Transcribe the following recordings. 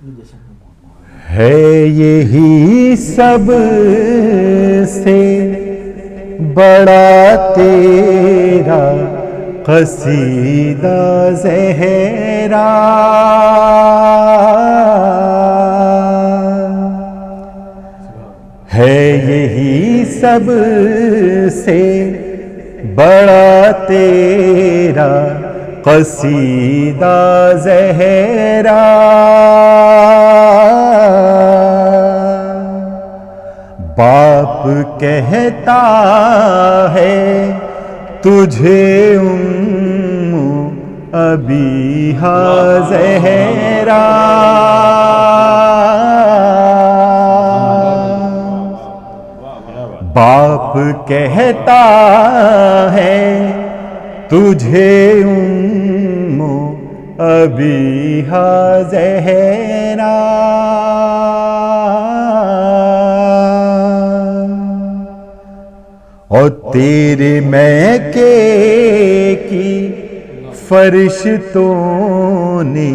ہے یہی سب سے بڑا تیرا قصیدہ زہرا، ہے یہی سب سے بڑا تیرا قصیدہ زہرا، باپ کہتا ہے تجھے ابیہا زہرا، باپ کہتا ہے تجھے ابیہا زہرا، اور تیرے میکے کی فرشتوں نے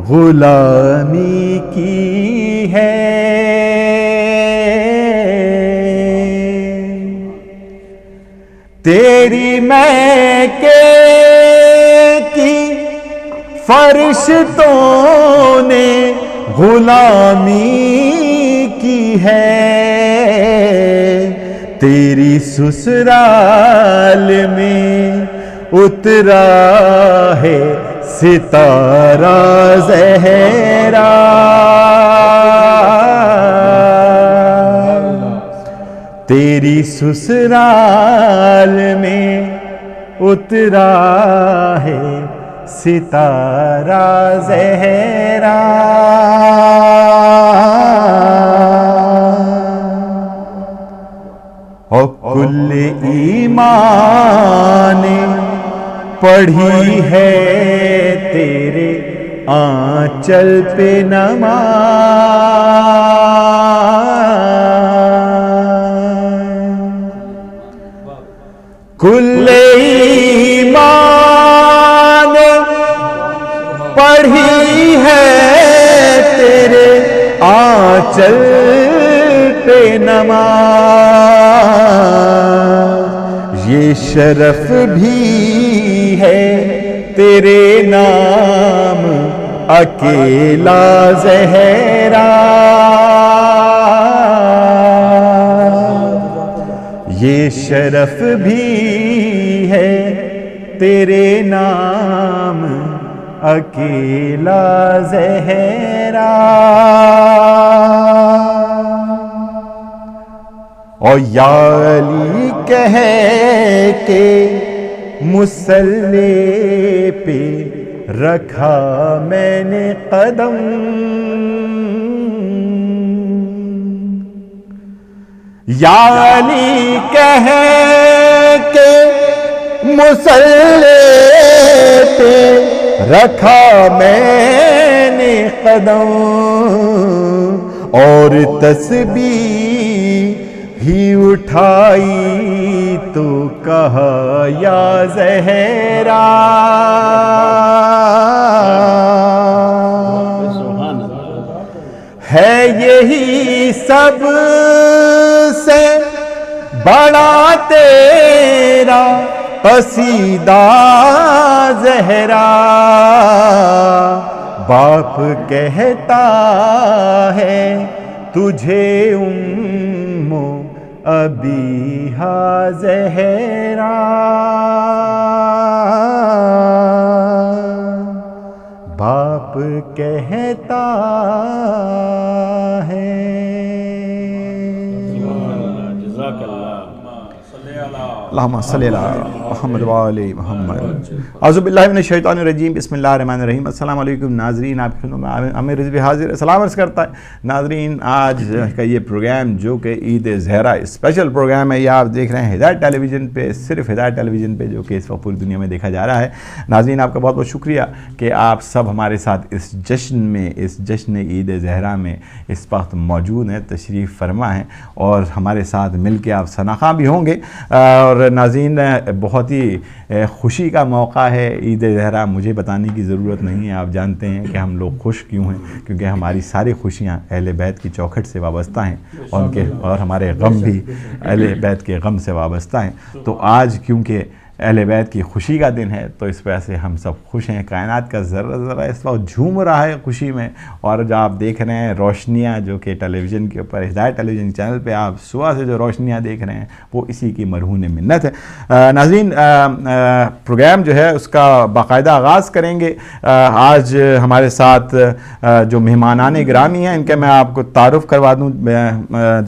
غلامی کی ہے، تیری میکے کی فرشتوں نے غلامی کی ہے، تیری سسرال میں اترا ہے ستارہ زہرا، تیری سسرال میں اترا ہے ستارہ زہرا، اور کل ایمان پڑھی ہے تیرے آنچل پہ نماز، کل ایمان پڑھی ہے تیرے آنچل پہ نماز، یہ شرف بھی ہے تیرے نام اکیلا زہرا، یہ شرف بھی ہے تیرے نام اکیلا زہرا، اور یا علی کہہ کے مصلی پہ رکھا میں نے قدم، یا علی کہہ کے مصلی پہ رکھا میں نے قدم، اور تسبیح ہی اٹھائی تو کہا یا زہرا، ہے یہی سب سے بڑا تیرا قصیدہ زہرا، باپ کہتا ہے تجھے ابیہا زہرا، باپ کہتا ہے، جزاک اللہ، اللہم صلی علی محمد وآل محمد۔ اعوذ باللہ من الشیطان الرجیم، بسم اللہ الرحمن الرحیم۔ السلام علیکم ناظرین، آپ کی خدمت میں عامر رضوی حاضر سلام عرض کرتا ہے۔ ناظرین، آج کا یہ پروگرام جو کہ عید زہرا اسپیشل پروگرام ہے، یہ آپ دیکھ رہے ہیں ہدایت ٹیلی ویژن پہ، صرف ہدایت ٹیلی ویژن پہ، جو کہ اس وقت پوری دنیا میں دیکھا جا رہا ہے۔ ناظرین، آپ کا بہت بہت شکریہ کہ آپ سب ہمارے ساتھ اس جشن میں، اس جشن عید زہرا میں اس وقت موجود ہیں، تشریف فرما ہیں، اور ہمارے ساتھ مل کے آپ ثناخواں بھی ہوں گے۔ اور ناظرین بہت ہی خوشی کا موقع ہے عید زہرا. مجھے بتانے کی ضرورت نہیں ہے, آپ جانتے ہیں کہ ہم لوگ خوش کیوں ہیں, کیونکہ ہماری ساری خوشیاں اہل بیت کی چوکھٹ سے وابستہ ہیں اور ہمارے غم بھی اہل بیت کے غم سے وابستہ ہیں. تو آج کیونکہ اہل بیت کی خوشی کا دن ہے تو اس وجہ سے ہم سب خوش ہیں. کائنات کا ذرہ ذرہ اس وقت جھوم رہا ہے خوشی میں. اور جو آپ دیکھ رہے ہیں روشنیاں جو کہ ٹیلی ویژن کے اوپر ہدایت ٹیلی ویژن چینل پہ آپ صبح سے جو روشنیاں دیکھ رہے ہیں وہ اسی کی مرہون منت ہے. ناظرین پروگرام جو ہے اس کا باقاعدہ آغاز کریں گے. آج ہمارے ساتھ جو مہمانان گرامی ہیں ان کے میں آپ کو تعارف کروا دوں,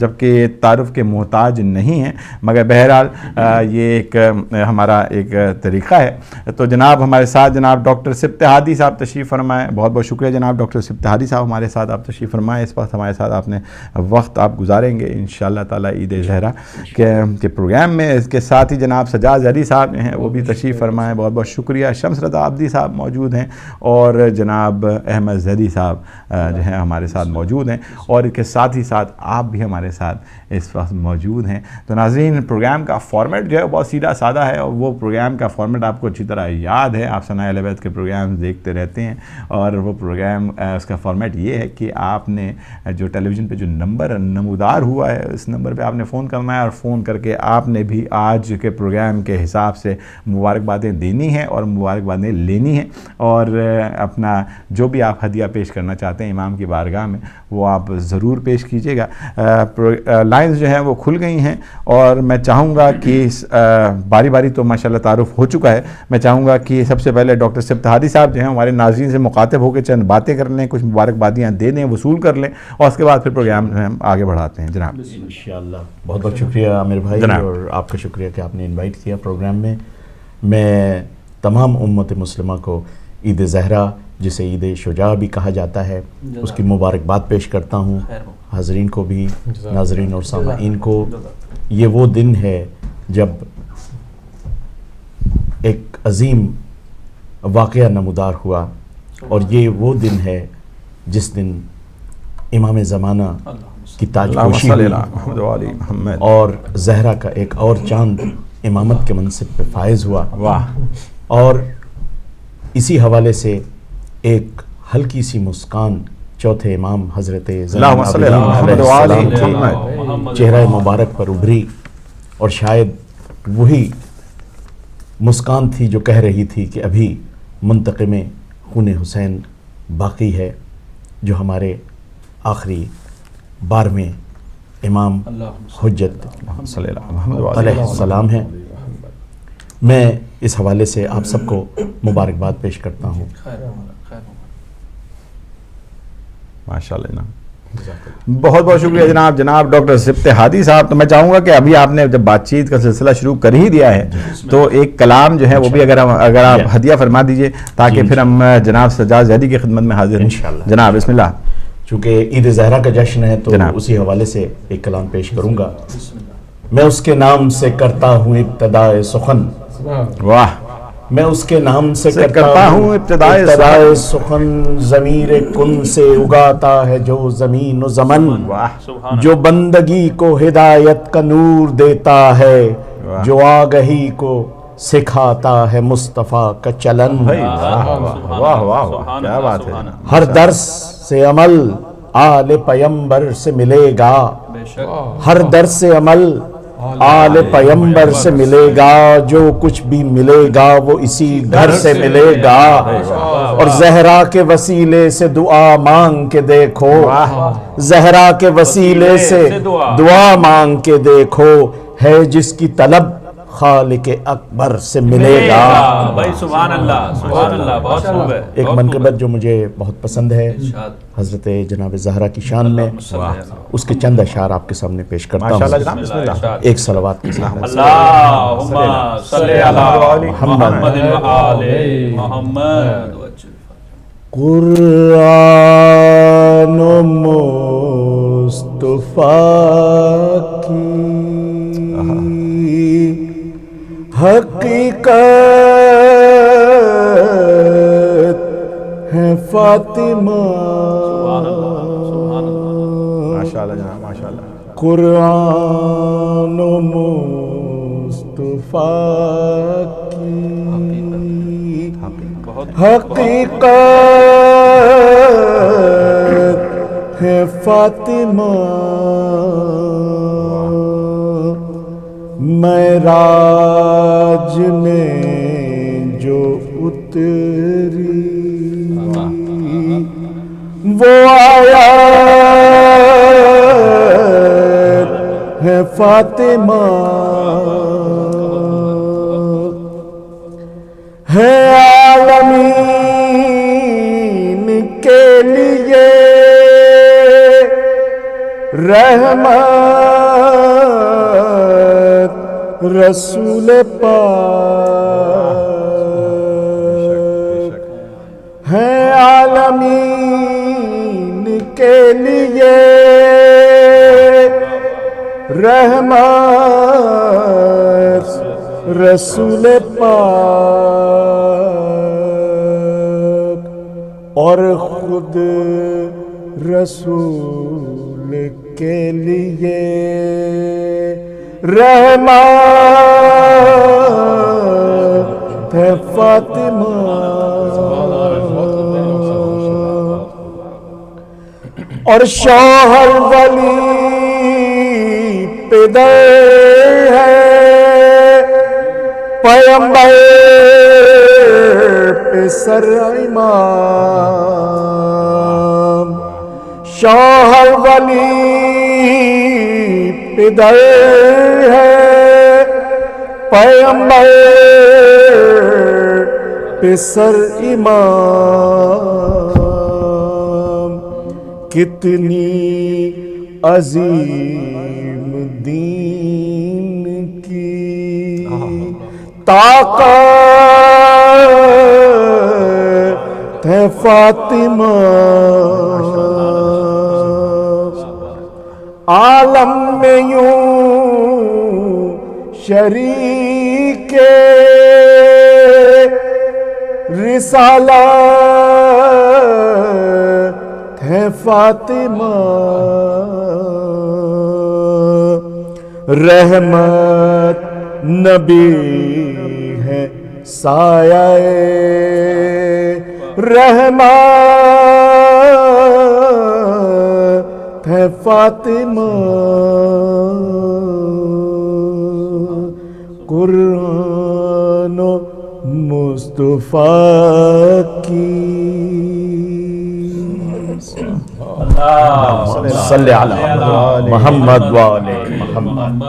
جبکہ تعارف کے محتاج نہیں ہیں, مگر بہرحال یہ ایک ہمارا ایک طریقہ ہے. تو جناب ہمارے ساتھ جناب ڈاکٹر سبط ہادی صاحب تشریف فرمائیں. بہت بہت شکریہ جناب ڈاکٹر سبط ہادی صاحب ہمارے ساتھ آپ تشریف فرمائیں. اس وقت ہمارے ساتھ آپ نے وقت آپ گزاریں گے انشاءاللہ تعالی عید زہرا کے پروگرام میں. اس کے ساتھ ہی جناب سجاد علی صاحب ہیں وہ بھی تشریف فرمائیں. بہت بہت شکریہ. شمس رضا عابدی صاحب موجود ہیں اور جناب احمد زیدی صاحب جو ہیں ہمارے ساتھ موجود ہیں, اور اس کے ساتھ ہی ساتھ آپ بھی ہمارے ساتھ اس وقت موجود ہیں. تو ناظرین پروگرام کا فارمیٹ جو ہے بہت سیدھا سادہ ہے, اور وہ پروگرام کا فارمیٹ آپ کو اچھی طرح یاد ہے. آپ ثناء اہل بیت کے پروگرام دیکھتے رہتے ہیں, اور وہ پروگرام اس کا فارمیٹ یہ ہے کہ آپ نے جو ٹیلی ویژن پہ جو نمبر نمودار ہوا ہے اس نمبر پہ آپ نے فون کرنا ہے, اور فون کر کے آپ نے بھی آج کے پروگرام کے حساب سے مبارکبادیں دینی ہیں اور مبارکبادیں لینی ہیں, اور اپنا جو بھی آپ ہدیہ پیش کرنا چاہتے ہیں امام کی بارگاہ میں وہ آپ ضرور پیش کیجیے گا. لائنز جو ہیں وہ کھل گئی ہیں, اور میں چاہوں گا کہ باری باری تو ماشاءاللہ تعارف ہو چکا ہے. میں چاہوں گا کہ سب سے پہلے ڈاکٹر سبط ہادی صاحب جو ہیں ہمارے ناظرین سے مخاطب ہو کے چند باتیں کر لیں, کچھ مبارکبادیاں دے دیں, وصول کر لیں, اور اس کے بعد پھر پروگرام ہم آگے بڑھاتے ہیں. جناب انشاءاللہ. بہت بہت شکریہ عامر بھائی, اور آپ کا شکریہ کہ آپ نے انوائٹ کیا پروگرام میں. میں تمام امت مسلمہ کو عید زہرا جسے عید شجاع بھی کہا جاتا ہے اس کی مبارکباد پیش کرتا ہوں. حاضرین کو بھی, ناظرین اور سامعین کو. یہ وہ دن ہے جب ایک عظیم واقعہ نمودار ہوا, اور یہ وہ دن ہے جس دن امام زمانہ کی تاج پوشی ہوئی اور زہرا کا ایک اور چاند امامت کے منصب پہ فائز ہوا. اور اسی حوالے سے ایک ہلکی سی مسکان چوتھے امام حضرت چہرہ مبارک پر ابھری, اور شاید وہی مسکان تھی جو کہہ رہی تھی کہ ابھی منتقم خون حسین باقی ہے, جو ہمارے آخری 12ویں امام حجت علیہ السلام ہیں. میں اس حوالے سے آپ سب کو مبارکباد پیش کرتا ہوں. ماشاءاللہ. بہت بہت شکریہ جناب ڈاکٹر سبط ہادی صاحب. تو میں چاہوں گا کہ ابھی آپ نے جب بات چیت کا سلسلہ شروع کر ہی دیا ہے تو ایک کلام جو ہے وہ بھی اگر آپ ہدیہ فرما دیجئے تاکہ پھر ہم جناب سجاد زیدی کی خدمت میں حاضر ہیں. جناب بسم اللہ. چونکہ عید زہرا کا جشن ہے تو اسی حوالے سے ایک کلام پیش کروں گا. میں اس کے نام سے کرتا ہوں ابتدائے سخن. واہ. میں اس کے نام سے کرتا ہوں ابتدائے سخن. ضمیر کن سے اگاتا ہے جو زمین و زمن, جو بندگی کو ہدایت کا نور دیتا ہے, جو آگہی کو سکھاتا ہے مصطفیٰ کا چلن. واہ واہ کیا بات ہے. ہر درس سے عمل آل پیمبر سے ملے گا, ہر درس سے عمل آل پیمبر سے ملے گا, جو کچھ بھی ملے گا وہ اسی گھر سے ملے گا. اور زہرا کے وسیلے سے دعا مانگ کے دیکھو, زہرا کے وسیلے سے دعا مانگ کے دیکھو, ہے جس کی طلب خالق اکبر سے ملے گا. بھائی سبحان اللہ, سبحان اللہ, بہت خوب ہے. ایک منقبت جو مجھے بہت پسند ہے حضرت جناب زہرا کی شان میں, اس کے چند اشعار آپ کے سامنے پیش کرتا ہوں ایک صلوات کے ساتھ. اللہم صلی علی محمد و آل محمد. قرآن مصطفیٰ کی حقیقت ہے فاطمہ. ماشاءاللہ جناب ماشاءاللہ. قرآن و مصطفیٰ کی حقیقت ہے فاطمہ معراج میں جو اتری وہ آیات ہے فاطمہ ہے عالمین کے لیے رحمت رسول پاک ہے عالمین کے لیے رحمت رسول پاک اور خود رسول کے لیے رحمت ہے فاطمہ اور شوہر ولی پدر ہے پیمبر پسر امام شوہر ولی پدر ہے پیمبر پسر امام کتنی عظیم دین کی طاقت ہے فاطمہ عالم میں یوں شریک رسالت ہے فاطمہ رحمت نبی ہے سایہ رحمت ہے فاطمہ قرآن و مصطفیٰ کی صلی علی محمد وآلہ محمد.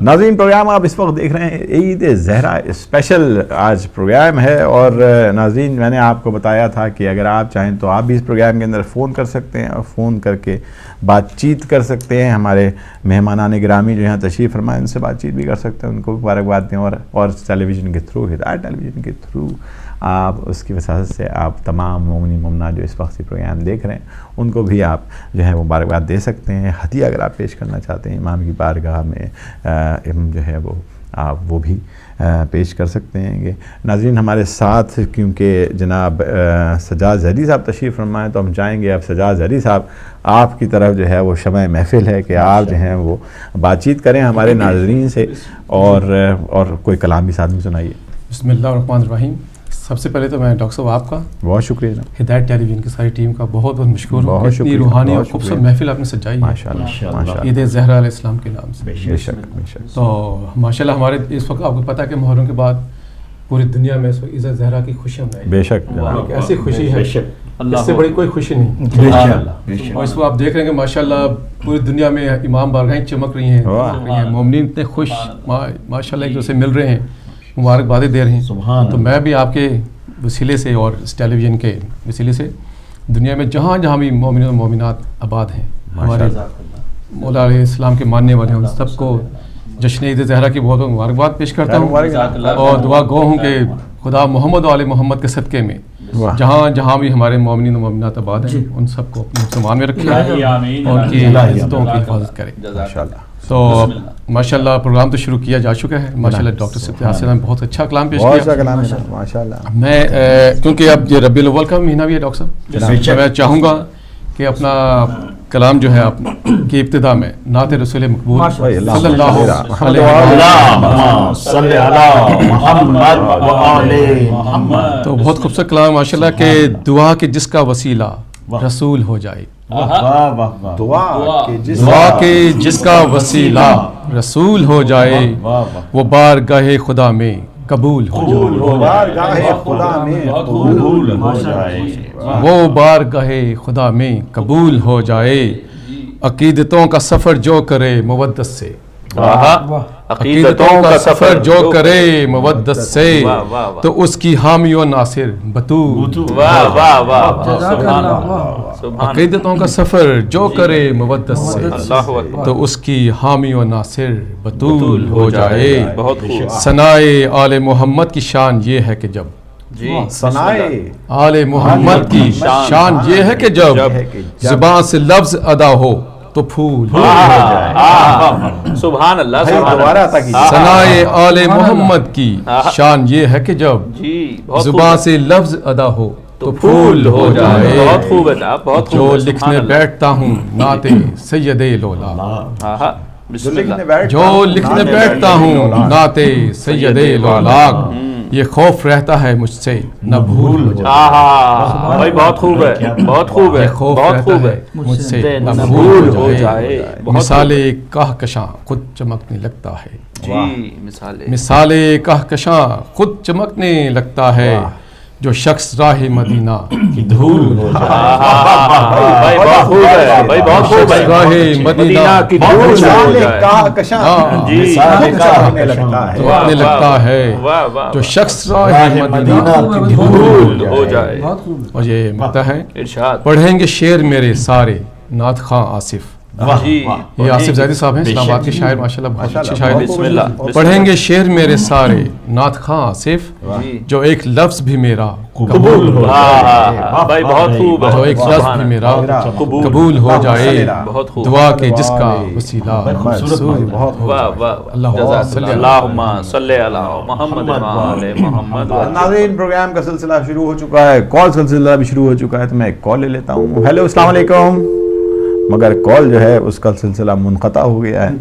ناظرین پروگرام آپ اس وقت دیکھ رہے ہیں عید زہرا اسپیشل آج پروگرام ہے. اور ناظرین میں نے آپ کو بتایا تھا کہ اگر آپ چاہیں تو آپ بھی اس پروگرام کے اندر فون کر سکتے ہیں اور فون کر کے بات چیت کر سکتے ہیں. ہمارے مہمانان گرامی جو یہاں تشریف فرمائے ان سے بات چیت بھی کر سکتے ہیں, ان کو مبارکباد دیں. اور ٹیلی ویژن کے تھرو ہدایت ٹیلی ویژن کے تھرو آپ اس کی وساطت سے آپ تمام مومنین مومنات جو اس وقت یہ پروگرام دیکھ رہے ہیں ان کو بھی آپ جو ہے مبارکباد دے سکتے ہیں. ہدیہ اگر آپ پیش کرنا چاہتے ہیں امام کی بارگاہ میں جو ہے وہ آپ وہ بھی پیش کر سکتے ہیں. ناظرین ہمارے ساتھ کیونکہ جناب سجاد ظہری صاحب تشریف فرمائیں تو ہم چاہیں گے اب سجاد ظہری صاحب آپ کی طرف جو ہے وہ شمع محفل ہے کہ آپ جو ہیں وہ بات چیت کریں ہمارے ناظرین سے اور کوئی کلام بھی ساتھ میں سنائیے. بسم اللہ الرحمن الرحیم. سب سے پہلے تو میں ڈاکٹر صاحب آپ کا بہت شکریہ جناب, ہدایت ٹیلی ویژن کی ساری ٹیم کا بہت بہت مشکور ہوں. بہت اتنی شکریہ, روحانی اور بہت خوبصورت شکریہ. محفل آپ نے سجائی ہے ماشاءاللہ ماشاءاللہ. عید زہرا علیہ السلام کے نام سے. بے شک بے شک. تو ماشاءاللہ ہمارے اس وقت آپ کو پتہ ہے کہ محرم کے بعد پوری دنیا میں اس وقت عید زہرا کی خوشیاں منائی. بے شک جناب. ایک ایسی خوشی ہے اس سے بڑی کوئی خوشی نہیں. اور اس کو آپ دیکھ رہے ہیں کہ ماشاءاللہ پوری دنیا میں امام بارگاہیں چمک رہی ہیں, مومنین اتنے خوش ماشاءاللہ ایک دوسرے سے مل رہے ہیں, مبارکبادیں دے رہے ہیں. تو میں بھی آپ کے وسیلے سے اور اس ٹیلی ویژن کے وسیلے سے دنیا میں جہاں جہاں بھی مومنین و مومنات آباد ہیں, ہمارے مولا علیہ السلام کے ماننے والے ہیں, ان سب کو جشن عید زہرا کی بہت بہت مبارکباد پیش کرتا ہوں اور دعا گو ہوں کہ خدا محمد و آل محمد کے صدقے میں جہاں جہاں بھی ہمارے مومنین و مومنات آباد ہیں ان سب کو اپنے مسلمان میں رکھے اور ان کی عزتوں کی حفاظت کرے. تو ماشاءاللہ پروگرام تو شروع کیا جا چکا ہے. ماشاءاللہ ڈاکٹر صاحب نے بہت اچھا کلام پیش کیا. میں کیونکہ اب یہ ربیع الاول کا مہینہ بھی ہے ڈاکٹر صاحب, میں چاہوں گا کہ اپنا کلام جو ہے آپ کی ابتدا میں نعت رسول مقبول بھائی صلی اللہ علیہ اللہم صلی علی محمد و آل محمد. تو بہت خوبصورت کلام ماشاءاللہ کہ دعا کے جس کا وسیلہ رسول ہو جائے. دعا دعا کے جس کا وسیلہ رسول ہو جائے وہ بارگاہ خدا میں قبول ہو جائے. بارگاہ خدا میں قبول ہو جائے. وہ بارگاہ خدا میں قبول ہو جائے. عقیدتوں کا سفر جو کرے مودت سے. عقیدتوں کا سفر جو کرے مودت سے تو اس کی حامی و ناصر بطول. عقیدتوں کا سفر جو کرے مودت سے تو اس کی حامی و ناصر بطول ہو جائے. ثنائے آل محمد کی شان یہ ہے کہ جب ثنائے آل محمد کی شان یہ ہے کہ جب زبان سے لفظ ادا ہو تو پھول ہو جائے. سبحان اللہ. دوبارہ تک ثنائے آل محمد کی شان یہ ہے کہ جب زبان سے لفظ ادا ہو تو پھول ہو جائے. بہت خوب ہے جناب, بہت خوب. جو لکھنے بیٹھتا ہوں نعت سید لولا. جو لکھنے بیٹھتا ہوں نعت سید لولاک یہ خوف رہتا ہے مجھ سے نہ بھول ہو جائے. بھائی بہت خوب ہے, بہت خوب ہے, یہ خوف بہت رہتا خوب ہے ہے. مجھ سے نہ بھول بھول ہو ہو جائے. جائے. مثال کہکشاں خود چمکنے لگتا ہے. جی مثالیں. مثال کہکشاں خود چمکنے لگتا ہے جو شخص راہ مدینہ کی دھول ہو جائے. بھائی بہت خوب ہے, بھائی بہت خوب ہے. راہ مدینہ کی دھول ہو جائے. جی چمکنے لگتا ہے جو شخص راہ مدینہ کی دھول ہو جائے. اور یہ مدح ہے. ارشاد. پڑھیں گے شعر میرے سارے نعت خواں آصف. جی یہ آصف زیدی صاحب ہیں اسلام آباد کے شاعر, ماشاءاللہ بہت اچھے شاعر ہیں. بسم اللہ. پڑھیں گے شعر میرے سارے نعت خواں آصف جو ایک لفظ بھی میرا قبول ہو جائے. بھائی بہت خوب ہے. جو ایک لفظ بھی میرا قبول ہو جائے. بہت خوب. دعا کے جس کا وسیلہ رسول. واہ واہ. اللہم صلی علی محمد و آل محمد. ناظرین پروگرام کا سلسلہ شروع ہو چکا ہے, کال سلسلہ بھی شروع ہو چکا ہے, تو میں ایک کال لے لیتا ہوں. ہیلو السلام علیکم. مگر کال جو ہے اس کا سلسلہ منقطع ہو گیا ہے.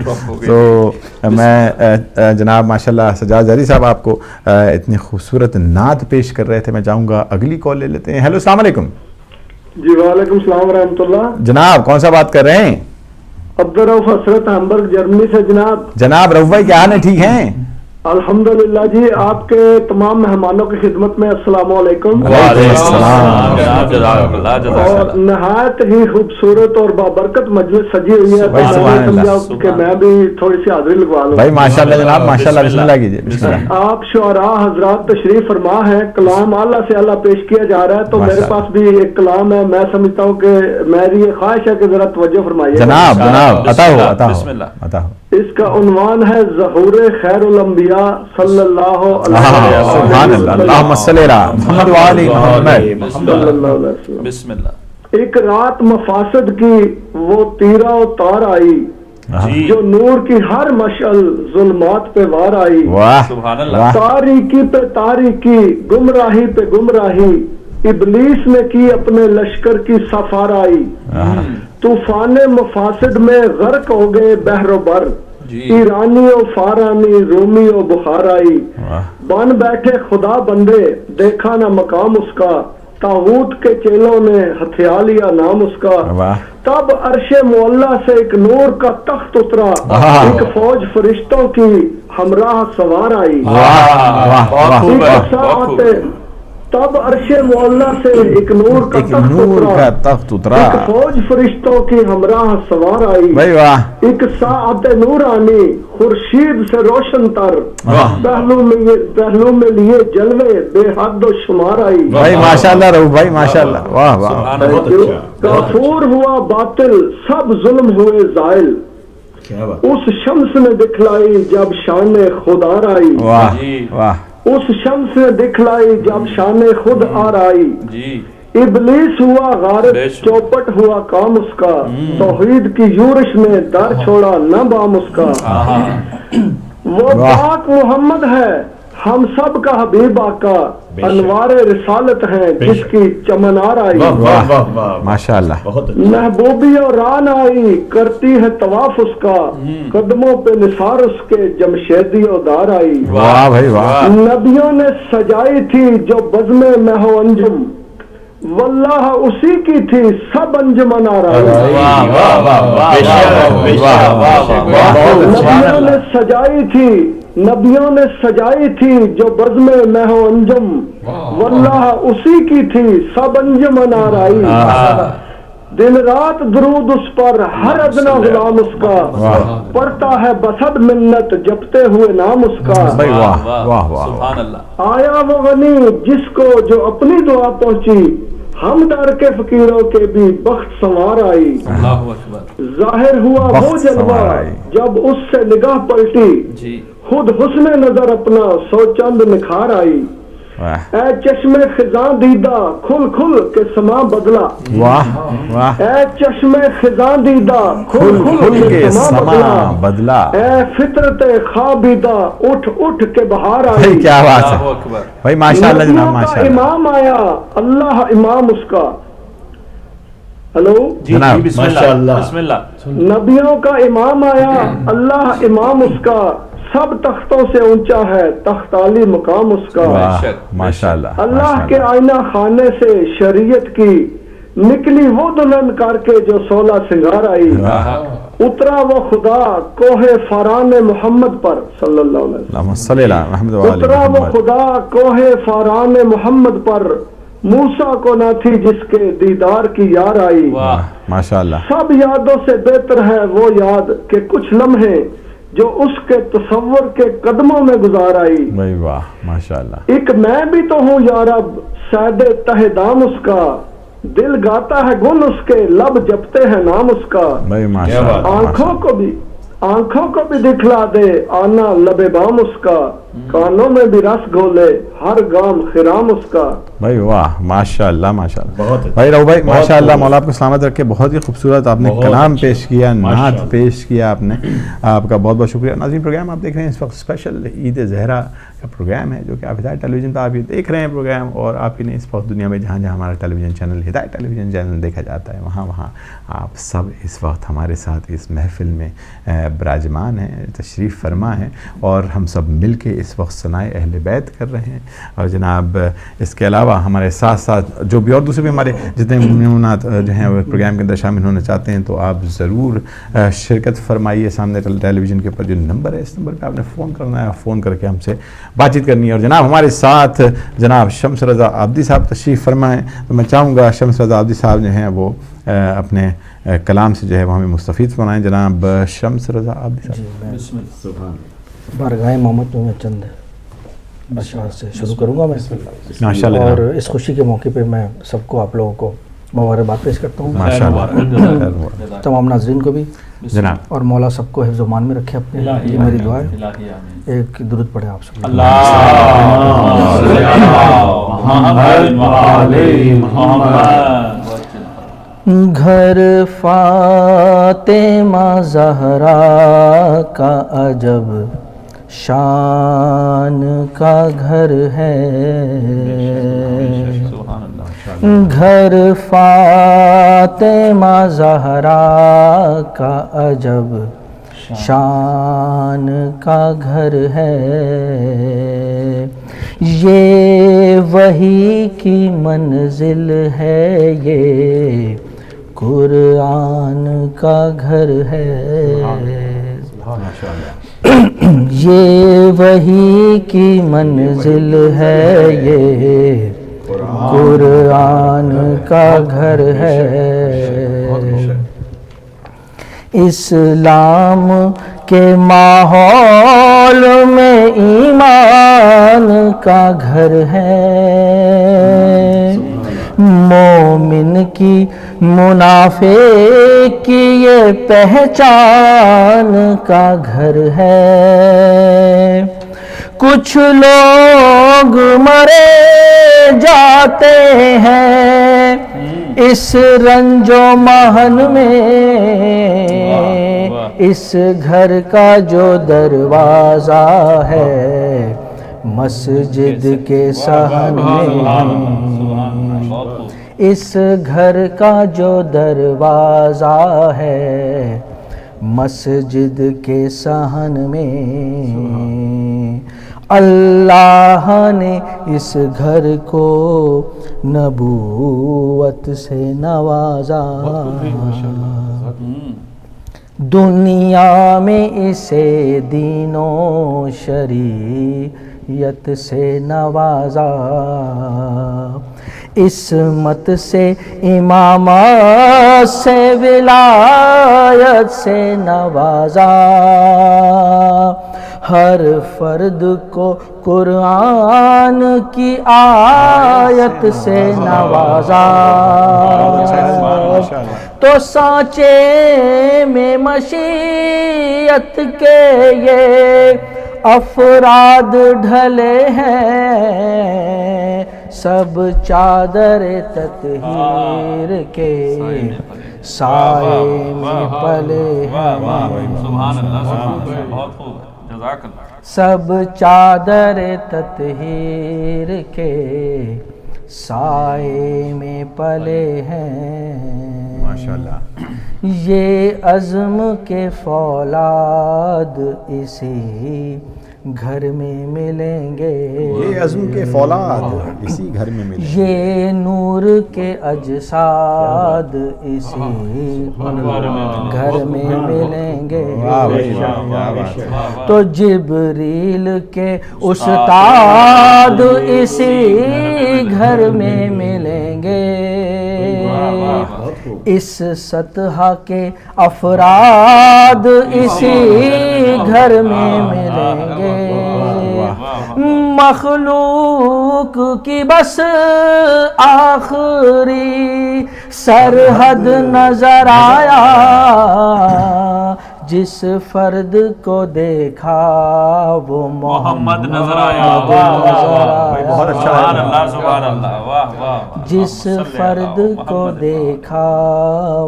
تو میں جناب ماشاءاللہ سجاد زہری صاحب آپ کو اتنی خوبصورت نعت پیش کر رہے تھے, میں چاہوں گا اگلی کال لے لیتے ہیں. ہیلو السلام علیکم. جی وعلیکم السلام ورحمۃ اللہ. جناب کون سا بات کر رہے ہیں؟ عبدالرؤف حسرت ہمبرگ جرمنی سے جناب. جناب رؤف بھائی کیا حال ہے, ٹھیک ہیں؟ الحمدللہ جی. آپ کے تمام مہمانوں کی خدمت میں السلام علیکم. اور نہایت ہی خوبصورت اور بابرکت مجلس سجی ہوئی ہے, تو میں نے سمجھا کہ میں بھی تھوڑی سی حاضری لگوا لوں. بھائی ماشاءاللہ جناب, ماشاءاللہ, بسم اللہ کیجیے, بسم اللہ. آپ شعراء حضرات تشریف فرما ہے, کلام اعلیٰ سے اعلیٰ پیش کیا جا رہا ہے, تو میرے پاس بھی ایک کلام ہے. میں سمجھتا ہوں کہ میری یہ خواہش ہے کہ ذرا توجہ فرمائیے. جناب جناب عطا ہو, عطا ہو, عطا ہو. اس کا عنوان ہے ظہور خیر الانبیاء صلی اللہ علیہ سبحان اللہ. اللہم صلی علی محمد و آل محمد صلی اللہ علیہ وسلم. بسم اللہ. ایک رات مفاسد کی وہ تیرا و تار آئی جو نور کی ہر مشعل ظلمات پہ وار آئی. واہ سبحان اللہ. تاریکی پہ تاریکی, گمراہی پہ گمراہی, ابلیس نے کی اپنے لشکر کی سفار آئی. طوفان مفاسد میں غرق ہو گئے بحر و بر, ایرانی و فارانی, رومی و بخارائی. بن بیٹھے خدا بندے, دیکھا نہ مقام اس کا, طاغوت کے چیلوں نے ہتھیا لیا نام اس کا. تب عرش معلیٰ سے ایک نور کا تخت اترا, ایک فوج فرشتوں کی ہمراہ سوار آئی. تب عرش معلیٰ سے ایک نور کا تخت اترا, ایک فوج فرشتوں کی ہمراہ سوار آئی. ایک ساعت نورانی خورشید سے روشن تر, پہلو میں لیے جلوے بے حد و شمار آئی. بھائی ماشاءاللہ رہو, بھائی ماشاءاللہ, واہ واہ. کافور ہوا باطل, سب ظلم ہوئے زائل, اس شمس نے دکھلائی جب شان خدا آئی. واہ واہ. اس شمس نے دکھلائی جب شان خود آئی. ابلیس ہوا غارب, چوپٹ ہوا کام اس کا, توحید کی یورش نے در چھوڑا نہ بام اس کا. وہ پاک محمد ہے ہم سب کا حبیب آقا, انوار رسالت ہیں جس کی چمن آرائی، ماشاءاللہ محبوبی اور ران آئی کرتی ہے طواف اس کا، قدموں پہ نثار اس کے جمشیدی و دار آئی، واہ بھائی واہ، نبیوں نے سجائی تھی جو بزم میں ہو انجم، واللہ اسی کی تھی سب انجمن آرائی، نبیوں نے سجائی تھی، نبیوں نے سجائی تھی جو بزم میں ہو انجم، واللہ اسی کی تھی سب انجمن آرائی، دن رات درود اس پر ہر ادنا غلام اس کا، پڑھتا ہے بصد منت جپتے ہوئے نام اس کا، واہ واہ واہ، آیا وہ غنی جس کو جو اپنی دعا پہنچی، ہم ڈر کے فقیروں کے بھی بخت سنوار آئی، ظاہر ہوا وہ جلوہ جب اس سے نگاہ پلٹی، خود حسن نظر اپنا سو چند نکھار آئی، اے چشم خزاں دیدہ کھل کھل کے سما بدلا، واہ واہ، اے چشم خزاں دیدہ کھل کھل کے سما بدلا، اے فطرت خوابیدہ اٹھ اٹھ کے بہار بھائی آئی، کیا بات ہے بھائی، ماشاءاللہ جناب نبیوں کا ماشاءاللہ، امام آیا اللہ امام اس کا، ہلو جناب بسم اللہ، نبیوں کا امام آیا اللہ امام اس کا، سب تختوں سے اونچا ہے تخت عالی مقام اس کا، واہ ماشاءاللہ، اللہ کے آئینہ خانے سے شریعت کی نکلی وہ دلہن کر کے جو 16 سنگار آئی، اترا وہ خدا کوہ فاران محمد پر صلی اللہ علیہ وسلم، اللہم صلی علی محمد و آل اترا وہ محمد، خدا کوہ فاران محمد پر، موسیٰ کو نہ تھی جس کے دیدار کی یار آئی، ماشاءاللہ، سب یادوں سے بہتر ہے وہ یاد کہ کچھ لمحے جو اس کے تصور کے قدموں میں گزار آئی، بھائی واہ ماشاءاللہ، ایک میں بھی تو ہوں یا رب سید تہ دام اس کا، دل گاتا ہے گن اس کے لب جپتے ہیں نام اس کا، بھائی ماشاءاللہ، آنکھوں کو بھی دکھلا دے آنا لب بام اس کا، کانوں میں بھی رس گھولے ہر گام خرام اس کا، بھائی واہ ماشاءاللہ ماشاءاللہ، بھائی رہو بھائی ماشاءاللہ، مولا آپ کو سلامت رکھے، بہت ہی خوبصورت آپ نے کلام پیش کیا، نعت پیش کیا آپ نے، آپ کا بہت بہت شکریہ۔ ناظرین پروگرام آپ دیکھ رہے ہیں اس وقت اسپیشل عید زہرا کا پروگرام ہے جو کہ آپ ہدایت ٹیلی ویژن پہ آپ یہ دیکھ رہے ہیں پروگرام، اور آپ ہی نے اس وقت دنیا میں جہاں جہاں ہمارا ٹیلی ویژن چینل ہدایت ٹیلی ویژن چینل دیکھا جاتا ہے وہاں وہاں آپ سب اس وقت ہمارے ساتھ اس محفل میں براجمان ہیں، تشریف فرما ہیں، اور ہم سب مل کے اس وقت ثنائے اہل بیت کر رہے ہیں، اور جناب اس کے علاوہ ہمارے ساتھ ساتھ جو بھی اور دوسرے بھی ہمارے جتنے ممنونات جو ہیں وہ پروگرام کے اندر شامل ہونا چاہتے ہیں تو آپ ضرور شرکت فرمائیے۔ سامنے ٹیلی ویژن کے اوپر جو نمبر ہے اس نمبر پہ آپ نے فون کرنا ہے، فون کر کے ہم سے بات چیت کرنی ہے۔ اور جناب ہمارے ساتھ جناب شمس رضا عابدی صاحب تشریف فرمائیں، تو میں چاہوں گا شمس رضا عابدی صاحب جو ہیں وہ اپنے کلام سے جو ہے وہ ہمیں مستفید فرمائیں۔ جناب شمس رضا عابدی صاحب، بارگاہ محمد میں چند اشعار سے شروع کروں گا میں، ماشاءاللہ، اور اس خوشی کے موقع پہ میں سب کو آپ لوگوں کو مبارکباد پیش کرتا ہوں، ماشاءاللہ تمام ناظرین کو بھی جناب، اور مولا سب کو حفظ و امان میں رکھے اپنے، یہ میری دعا ہے۔ ایک درود پڑھے آپ سب، گھر فاطمہ زہرا کا عجب شان کا گھر ہے، گھر فاطمہ زہرا کا عجب شان کا گھر ہے، یہ وحی کی منزل ہے، یہ قرآن کا گھر ہے، یہ وحی کی منزل ہے، یہ قرآن کا گھر ہے، اسلام کے ماحول میں ایمان کا گھر ہے، مومن کی منافق کی یہ پہچان کا گھر ہے، کچھ لوگ مرے جاتے ہیں اس رنج و محن میں، اس گھر کا جو دروازہ ہے مسجد کے صحن میں اس گھر کا جو دروازہ ہے، مسجد کے صحن میں اللہ نے اس گھر کو نبوت سے نوازا، دنیا میں اسے دین و شریعت سے نوازا، عصمت سے امامت سے ولایت سے نوازا، ہر فرد کو قرآن کی آیت سے نوازا، تو سانچے میں مشیت کے یہ افراد ڈھلے ہیں، سب چادر تطہیر کے سائے میں پلے ہیں، سب چادر تطہیر کے سائے میں پلے ہیں، ماشاءاللہ۔ یہ عزم کے فولاد اسی گھر میں ملیں گے، یہ عزم کے فولاد اسی گھر میں ملیں گے، یہ نور کے اجساد اسی گھر میں ملیں گے، تو جبریل کے استاد اسی گھر میں ملیں گے، اس سطح کے افراد اسی گھر میں ملیں گے، مخلوق کی بس آخری سرحد نظر آیا، جس فرد کو دیکھا وہ محمد نظر آیا، بہت اچھا ہے، سبحان اللہ، واہ واہ، جس فرد کو دیکھا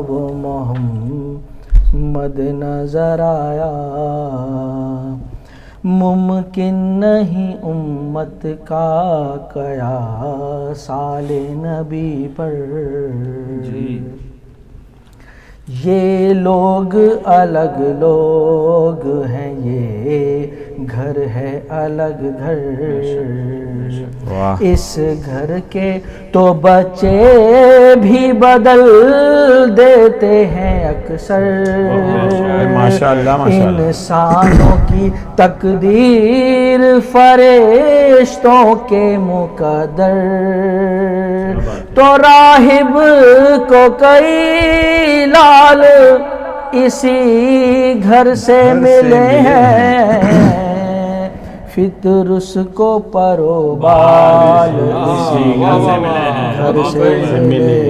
وہ محمد نظر آیا، ممکن نہیں امت کا قیاس آل نبی پر، یہ لوگ الگ لوگ ہیں، یہ گھر ہے الگ گھر، اس گھر کے تو بچے بھی بدل دیتے ہیں اکثر، انسانوں کی تقدیر فرشتوں کے مقدر، تو راہب کو کئی لال اسی گھر سے ملے ہیں، فطرس کو پرو بال اسی گھر سے ملے ہیں،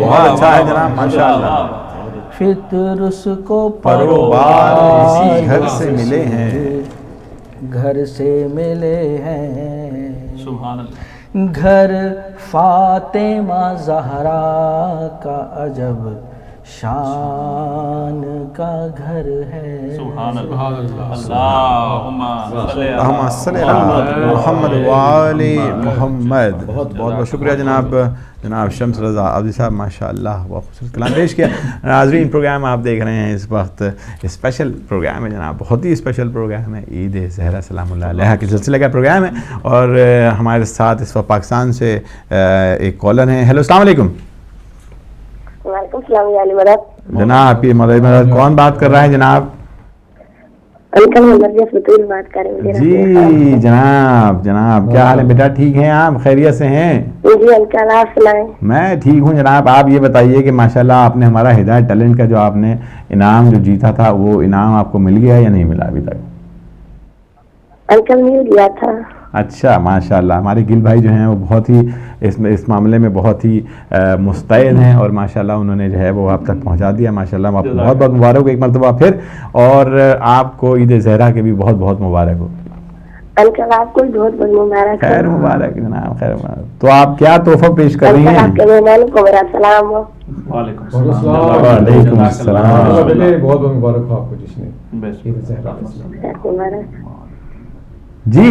بہت اچھا ہے جناب، ماشاءاللہ، فطرس کو پرو بال اسی گھر سے ملے ہیں، گھر سے ملے ہیں، سبحان اللہ، گھر فاطمہ زہرا کا عجب شان کا گھر ہے، سبحان اللہ، اللہم صلی علی محمد وآل محمد۔ بہت بہت شکریہ جناب شمس رضا عبدی صاحب، ماشاءاللہ بہت خوبصورت کلام پیش کیا۔ ناظرین، پروگرام آپ دیکھ رہے ہیں اس وقت، اسپیشل پروگرام ہے جناب، بہت ہی اسپیشل پروگرام ہے، عید زہرا سلام اللہ علیہا کے سلسلے کا پروگرام ہے، اور ہمارے ساتھ اس وقت پاکستان سے ایک کالر ہیں۔ ہیلو، السلام علیکم۔ وعلیکم السلام یا علی مدد جناب آپ مدد کون بات کر رہا ہے جناب؟ انکل محمد فتول بات کر رہے ہیں جی جناب کیا حال ہے بیٹا؟ ٹھیک ہیں آپ؟ خیریت سے ہیں؟ جی انکل، آپ سنائیں؟ میں ٹھیک ہوں جناب۔ آپ یہ بتائیے کہ ماشاءاللہ آپ نے ہمارا ہدایت ٹیلنٹ کا جو آپ نے انعام جو جیتا تھا، وہ انعام آپ کو مل گیا یا نہیں ملا ابھی تک؟ انکل مل گیا تھا۔ اچھا، ماشاءاللہ، ہمارے گل بھائی جو ہیں وہ بہت ہی اس معاملے میں بہت ہی مستعد ہیں، اور ماشاءاللہ انہوں نے جو ہے وہ آپ تک پہنچا دیا، ماشاءاللہ آپ کو بہت بہت مبارک ہو ایک مرتبہ پھر، اور آپ کو عید زہرا کے بھی بہت بہت مبارک ہو۔ انکل آپ کو بھی بہت بہت مبارک، خیر مبارک جناب، خیر مبارک۔ تو آپ کیا تحفہ پیش کر رہی ہیں؟ آپ کے مہمانوں کو میرا سلام ہو۔ وعلیکم السلام، وعلیکم السلام۔ بہت بہت مبارک ہو آپ کو جس نے عید زہرا۔ جی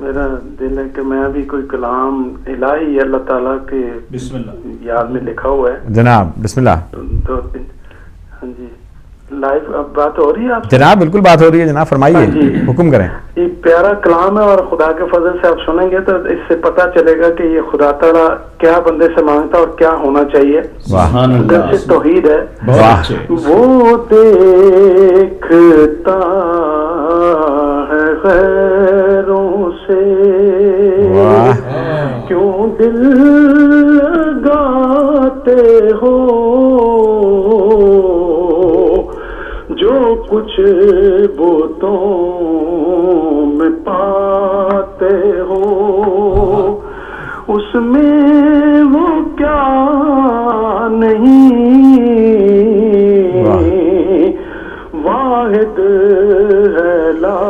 میرا دل ہے کہ میں بھی کوئی کلام الہی اللہ تعالیٰ کے یاد میں لکھا ہوا ہے. جناب بسم اللہ. دو تین. ہاں جی لائیو اب بات ہو رہی ہے آپ سے؟ جناب بالکل بات ہو رہی ہے جناب, فرمائیے, حکم کریں. یہ پیارا کلام ہے اور خدا کے فضل سے آپ سنیں گے تو اس سے پتہ چلے گا کہ یہ خدا تعالیٰ کیا بندے سے مانگتا اور کیا ہونا چاہیے. دل سے توحید ہے. وہ دیکھتا ہے غیروں سے کیوں دل لگاتے ہو, جو کچھ بتوں میں پاتے ہو اس میں وہ کیا نہیں, واحد ہے لا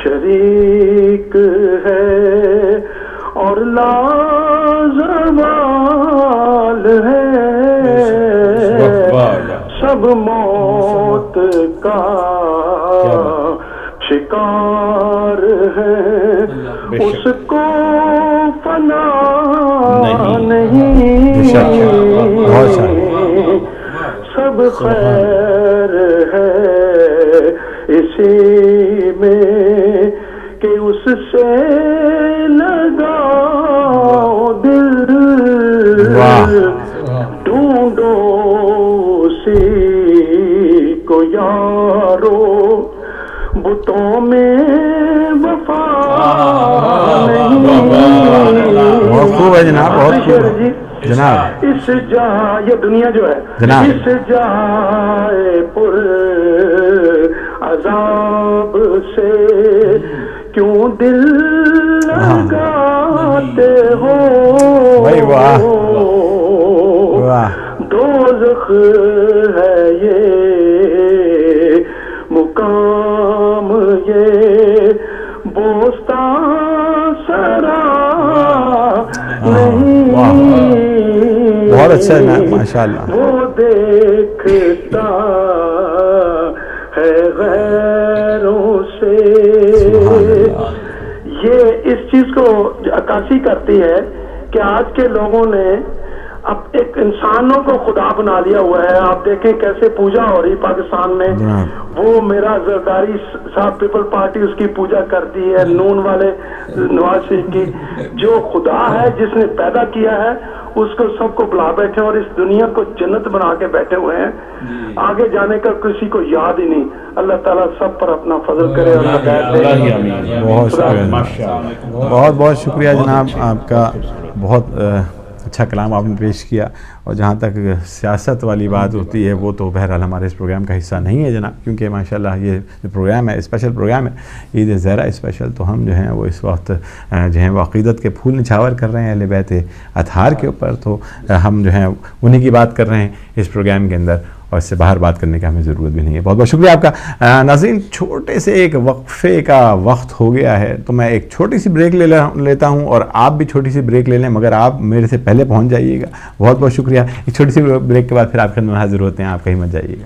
شریک ہے اور لا زوال ہے, سب موت کا شکار ہے, اس کو فنا نہیں, سب خیر ہے اسی میں کہ اس سے لگاؤ دل, ڈھونڈو اسی کو یارو, بتوں میں وفا نہیں. بہت خوب ہے جناب, بہت خوب جناب. اس جا یہ دنیا جو ہے جناب, اس جائے پر عذاب سے کیوں دل لگاتے ہو, دوزخ ہے یہ مقام یہ بوستان سرا نہیں, بہت اچھا ہے ماشاء اللہ. وہ دیکھتا ہے غیروں سے, یہ اس چیز کو عکاسی کرتی ہے کہ آج کے لوگوں نے اب ایک انسانوں کو خدا بنا لیا ہوا ہے. آپ دیکھیں کیسے پوجا ہو رہی پاکستان میں, وہ میرا زرداری صاحب پیپل پارٹی اس کی پوجا کرتی ہے, نون والے نواز شریف کی. جو خدا ہے جس نے پیدا کیا ہے اس کو سب کو بلا بیٹھے اور اس دنیا کو جنت بنا کے بیٹھے ہوئے ہیں, آگے جانے کا کسی کو یاد ہی نہیں. اللہ تعالیٰ سب پر اپنا فضل کرے اور ہدایت دے. بہت شکریہ, بہت بہت شکریہ جناب آپ کا. بہت اچھا کلام آپ نے پیش کیا. اور جہاں تک سیاست والی بات ہوتی ہے وہ تو بہرحال ہمارے اس پروگرام کا حصہ نہیں ہے جناب, کیونکہ ماشاءاللہ یہ جو پروگرام ہے اسپیشل پروگرام ہے عید زہرا اسپیشل, تو ہم جو ہیں وہ اس وقت جو ہیں وہ عقیدت کے پھول نچھاور کر رہے ہیں اہل بیت اطہار کے اوپر. تو ہم جو ہیں انہی کی بات کر رہے ہیں اس پروگرام کے اندر, اور اس سے باہر بات کرنے کی ہمیں ضرورت بھی نہیں ہے. بہت بہت شکریہ آپ کا. ناظرین, چھوٹے سے ایک وقفے کا وقت ہو گیا ہے, تو میں ایک چھوٹی سی بریک لیتا ہوں, اور آپ بھی چھوٹی سی بریک لے لیں, مگر آپ میرے سے پہلے پہنچ جائیے گا. بہت بہت شکریہ. ایک چھوٹی سی بریک کے بعد پھر آپ کے خدمت میں حاضر ہوتے ہیں, آپ کہیں مت جائیے گا.